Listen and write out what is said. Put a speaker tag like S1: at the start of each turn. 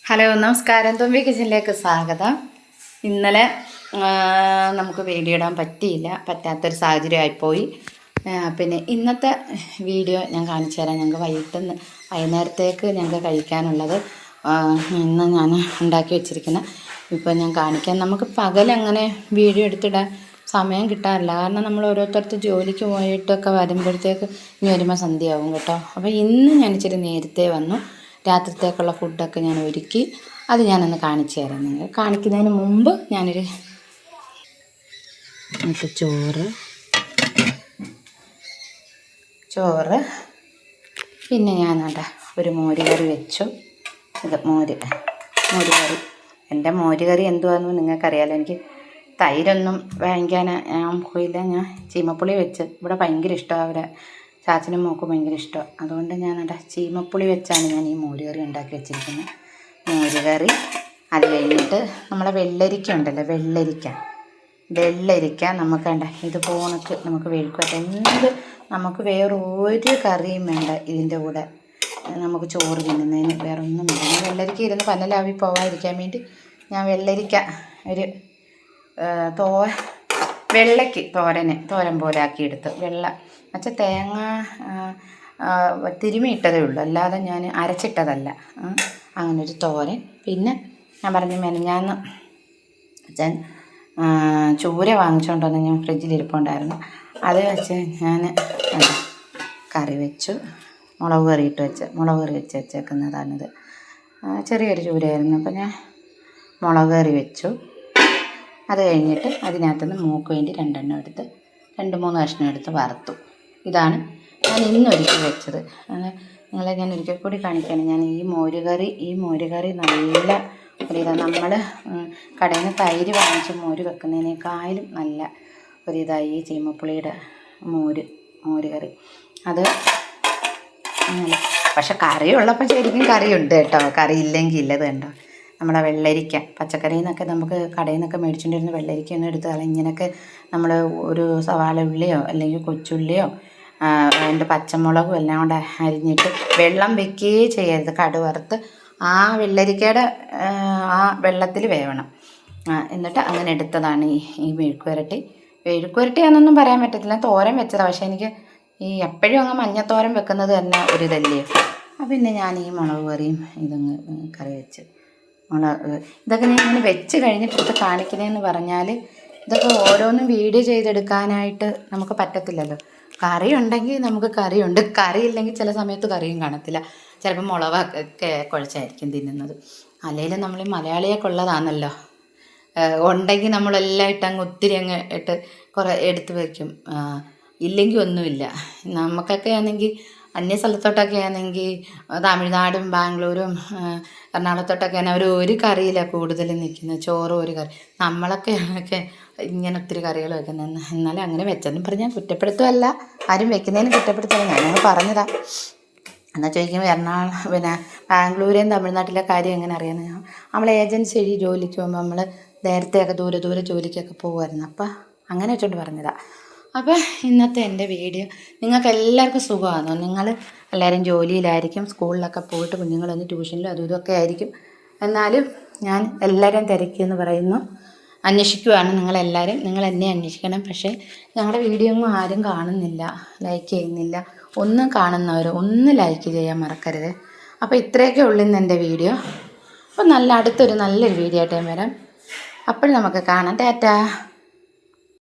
S1: Hello നമസ്കാരം. തുമ്പി കിച്ചനിലേക്ക് സ്വാഗതം. ഇന്നലെ നമുക്ക് വീഡിയോ ഇടാൻ പറ്റാത്തൊരു സാഹചര്യമായിപ്പോയി. പിന്നെ ഇന്നത്തെ വീഡിയോ ഞാൻ കാണിച്ചു തരാം. ഞങ്ങൾക്ക് വൈകുന്നേരത്തേക്ക് ഞങ്ങൾക്ക് കഴിക്കാനുള്ളത് ഇന്ന് ഞാൻ ഉണ്ടാക്കി വെച്ചിരിക്കുന്ന ഇപ്പോൾ ഞാൻ കാണിക്കാം. നമുക്ക് പകലങ്ങനെ വീഡിയോ എടുത്തിടാൻ സമയം കിട്ടാറില്ല. കാരണം നമ്മൾ ഓരോരുത്തർക്ക് ജോലിക്ക് പോയിട്ടൊക്കെ വരുമ്പോഴത്തേക്ക് ഇനി വരുമ്പോൾ സന്ധ്യയാവും കേട്ടോ. അപ്പോൾ ഇന്ന് ഞാൻ ഇച്ചിരി നേരത്തെ വന്നു. രാത്രിത്തേക്കുള്ള ഫുഡൊക്കെ ഞാൻ ഒരുക്കി. അത് ഞാനൊന്ന് കാണിച്ചു തരാം. നിങ്ങൾ കാണിക്കുന്നതിന് മുമ്പ് ഞാനൊരു ചോറ് പിന്നെ ഞാനവിടെ ഒരു മോര് കറി വെച്ചു. ഇത് മോര് കറി. എൻ്റെ മോര് കറി എന്തുവാണെന്ന് നിങ്ങൾക്കറിയാമല്ലോ. എനിക്ക് തൈരൊന്നും വാങ്ങിക്കാൻ ഞാൻ പോയില്ല. ഞാൻ ചീമപ്പുളി വെച്ച് ഇവിടെ ഭയങ്കര ഇഷ്ടമാണ്. അവരെ ചാച്ചനും മോക്കും ഭയങ്കര ഇഷ്ടമാണ്. അതുകൊണ്ട് ഞാനവിടെ ചീമപ്പുളി വെച്ചാണ് ഞാൻ ഈ മോര് കറി ഉണ്ടാക്കി വെച്ചിരിക്കുന്നത്. മോര് കറി. അത് കഴിഞ്ഞിട്ട് നമ്മളെ വെള്ളരിക്ക ഉണ്ടല്ലോ, വെള്ളരിക്ക നമുക്ക് വേണ്ട ഇതുപോണക്ക് നമുക്ക് വേവിക്കട്ടെ. നമുക്ക് വേറെ ഒരു കറിയും വേണ്ട ഇതിൻ്റെ കൂടെ. നമുക്ക് ചോറ് തിന്നുന്നതിന് വേറെ ഒന്നും വേണ്ട. ഞാൻ വെള്ളരിക്ക ഇരുന്ന് പന്നലാവി പോകാതിരിക്കാൻ വേണ്ടി ഞാൻ വെള്ളരിക്ക ഒരു വെള്ളയ്ക്ക് തോരൻ പോലെ ആക്കിയെടുത്ത്. എന്നുവെച്ചാൽ തേങ്ങ തിരുമിയിട്ടതേ ഉള്ളൂ, അല്ലാതെ ഞാൻ അരച്ചിട്ടതല്ല. അങ്ങനൊരു തോരൻ. പിന്നെ ഞാൻ പറഞ്ഞു മെനഞ്ഞാന്ന് അച്ഛൻ ചൂര വാങ്ങിച്ചുകൊണ്ട് വന്ന് ഞാൻ ഫ്രിഡ്ജിലിരിപ്പുണ്ടായിരുന്നു. അത് വെച്ച് ഞാൻ കറി വെച്ചു. മുളക് കറി വെച്ച് വെച്ചേക്കുന്നതാണിത്. ചെറിയൊരു ചൂരയായിരുന്നു. അപ്പോൾ ഞാൻ മുളക് കറി വെച്ചു. അത് കഴിഞ്ഞിട്ട് അതിനകത്തുനിന്ന് മൂക്ക് വേണ്ടി 2-3 കഷ്ണം എടുത്ത് വറുത്തു. ഇതാണ് ഞാൻ ഇന്നൊരുക്കി വെച്ചത്. നിങ്ങളെ ഞാൻ ഒരിക്കൽ കൂടി കാണിക്കുകയാണ്. ഞാൻ ഈ മോര് കറി നല്ല ഒരിതാണ്. നമ്മൾ കടയിൽ നിന്ന് തൈര് വാങ്ങിച്ച് മോര് വെക്കുന്നതിനേക്കാളും നല്ല ഒരിതായി ഈ ചീമപ്പുളിയുടെ മോര് കറി. അത് പക്ഷെ കറി ഉള്ളപ്പോൾ ശരിക്കും കറിയുണ്ട് കേട്ടോ. കറി ഇല്ലെങ്കിൽ ഇല്ലത് കണ്ടോ. നമ്മളെ വെള്ളരിക്ക പച്ചക്കറിയിൽ നിന്നൊക്കെ നമുക്ക് കടയിൽ നിന്നൊക്കെ മേടിച്ചുകൊണ്ടിരുന്ന വെള്ളരിക്കൊന്നും എടുത്ത് ഇങ്ങനെയൊക്കെ നമ്മൾ ഒരു സവാള ഉള്ളിയോ അല്ലെങ്കിൽ കൊച്ചുള്ളിയോ 2 പച്ചമുളകും എല്ലാം കൂടെ അരിഞ്ഞിട്ട് വെള്ളം വെക്കുകയേ ചെയ്യരുത്. കടുവറുത്ത് ആ വെള്ളരിക്കയുടെ ആ വെള്ളത്തിൽ വേവണം. എന്നിട്ട് അങ്ങനെ എടുത്തതാണ് ഈ മെഴുക്കുവരട്ടിയാണെന്നൊന്നും പറയാൻ പറ്റത്തില്ല. തോരൻ വെച്ചതാണ്. പക്ഷേ എനിക്ക് ഈ എപ്പോഴും അങ്ങ് മഞ്ഞത്തോരൻ വെക്കുന്നത് തന്നെ ഒരിതല്ലേ. പിന്നെ ഞാൻ ഈ മുളക് കറിയും ഇതങ്ങ് കറി വെച്ച് ഇതൊക്കെ ഞാൻ ഇങ്ങനെ വെച്ച് കഴിഞ്ഞിട്ട് കാണിക്കുന്നതെന്ന് പറഞ്ഞാൽ ഇതൊക്കെ ഓരോന്നും വീഡിയോ ചെയ്തെടുക്കാനായിട്ട് നമുക്ക് പറ്റത്തില്ലല്ലോ. കറി ഉണ്ടെങ്കിൽ നമുക്ക് കറിയുണ്ട്, കറി ഇല്ലെങ്കിൽ ചില സമയത്ത് കറിയും കാണത്തില്ല. ചിലപ്പോൾ മുളകൊക്കെ കുഴച്ചായിരിക്കും തിന്നുന്നത്. അല്ലെങ്കിൽ നമ്മൾ മലയാളിയൊക്കെ ഉള്ളതാണല്ലോ, ഉണ്ടെങ്കിൽ നമ്മളെല്ലാം ഇട്ടങ്ങ് ഒത്തിരി അങ്ങ് കുറേ എടുത്ത് വയ്ക്കും. ഇല്ലെങ്കിൽ ഒന്നുമില്ല. നമുക്കൊക്കെ ആണെങ്കിൽ അന്യ സ്ഥലത്തോട്ടൊക്കെ ആണെങ്കിൽ തമിഴ്നാടും ബാംഗ്ലൂരും എറണാകുളത്തോട്ടൊക്കെ ആണെങ്കിൽ അവർ ഒരു കറിയിലാണ് കൂടുതലും നിൽക്കുന്നത്. ചോറും ഒരു കറി. നമ്മളൊക്കെ ഇങ്ങനെ ഒത്തിരി കറികൾ വെക്കുന്നത്. എന്നാലും അങ്ങനെ വെച്ചെന്നും പറഞ്ഞാൽ കുറ്റപ്പെടുത്തുമല്ല, ആരും വെക്കുന്നതിന് കുറ്റപ്പെടുത്തല്ല, ഞാനങ്ങ് പറഞ്ഞതാണ്. എന്നാൽ ചോദിക്കുമ്പോൾ പിന്നെ ബാംഗ്ലൂരെയും തമിഴ്നാട്ടിലെ കാര്യം എങ്ങനെ അറിയാമെന്ന്. നമ്മൾ ഏജൻസി വഴി ജോലിക്ക് പോകുമ്പോൾ നമ്മൾ നേരത്തെയൊക്കെ ദൂരെ ജോലിക്കൊക്കെ പോകുമായിരുന്നു. അപ്പോൾ അങ്ങനെ വെച്ചോണ്ട് പറഞ്ഞതാണ്. അപ്പോൾ ഇന്നത്തെ എൻ്റെ വീഡിയോ നിങ്ങൾക്ക് എല്ലാവർക്കും സുഖമാണോ? നിങ്ങൾ എല്ലാവരും ജോലിയിലായിരിക്കും, സ്കൂളിലൊക്കെ പോയിട്ട് കുഞ്ഞുങ്ങളൊന്ന് ട്യൂഷനിലും അതും ഇതൊക്കെ ആയിരിക്കും. എന്നാലും ഞാൻ എല്ലാവരും തിരക്കിയെന്ന് പറയുന്നു, അന്വേഷിക്കുവാണ് നിങ്ങളെല്ലാവരും. നിങ്ങൾ എന്നെ അന്വേഷിക്കണം. പക്ഷേ ഞങ്ങളുടെ വീഡിയോ ഒന്നും ആരും കാണുന്നില്ല, ലൈക്ക് ചെയ്യുന്നില്ല. ഒന്നും കാണുന്നവർ ഒന്ന് ലൈക്ക് ചെയ്യാൻ മറക്കരുത്. അപ്പോൾ ഇത്രയൊക്കെ ഉള്ളൂ ഇന്ന് എൻ്റെ വീഡിയോ. അപ്പോൾ അടുത്തൊരു നല്ലൊരു വീഡിയോ ആയിട്ട് ഞാൻ വരാം. അപ്പോൾ നമുക്ക് കാണാം. ടാറ്റാ.